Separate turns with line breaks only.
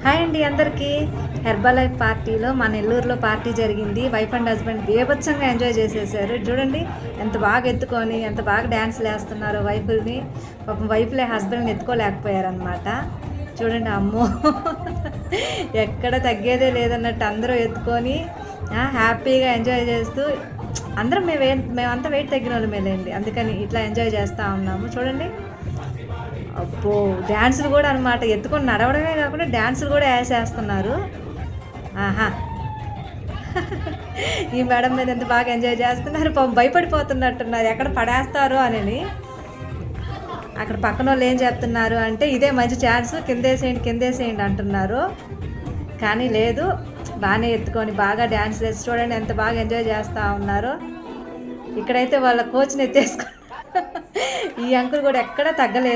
Hi అండి అందరికీ. Herbal life పార్టీలో మా నెల్లూరులో పార్టీ జరిగింది. వైఫ్ అండ్ హస్బెండ్ బీభత్సంగా ఎంజాయ్ చేసేసారు. చూడండి ఎంత బాగా ఎత్తుకొని ఎంత బాగా డ్యాన్స్లు వేస్తున్నారు వైఫ్ని. పాపం వైఫ్లే హస్బెండ్ని ఎత్తుకోలేకపోయారనమాట. చూడండి అమ్మో ఎక్కడ తగ్గేదే లేదన్నట్టు అందరూ ఎత్తుకొని హ్యాపీగా ఎంజాయ్ చేస్తూ అందరం మేమంతా వెయిట్ తగ్గిన వాళ్ళు మేలేండి, అందుకని ఇట్లా ఎంజాయ్ చేస్తూ ఉన్నాము. చూడండి అబ్బో డ్యాన్సులు కూడా అనమాట, ఎత్తుకొని నడవడమే కాకుండా డ్యాన్సులు కూడా వేసేస్తున్నారు. ఆహా ఈ మేడం మీద ఎంత బాగా ఎంజాయ్ చేస్తున్నారు. పాపం భయపడిపోతున్నట్టున్నారు ఎక్కడ పడేస్తారు అని. అక్కడ పక్కన వాళ్ళు ఏం చెప్తున్నారు అంటే ఇదే మంచి ఛాన్స్, కిందేసేయండి అంటున్నారు. కానీ లేదు, బాగానే ఎత్తుకొని బాగా డ్యాన్స్ వేసి చూడండి ఎంత బాగా ఎంజాయ్ చేస్తూ ఉన్నారు. ఇక్కడైతే వాళ్ళ కోచ్ని ఎత్తేసుకొని ఈ అంకుల్ కూడా ఎక్కడా తగ్గలేదు.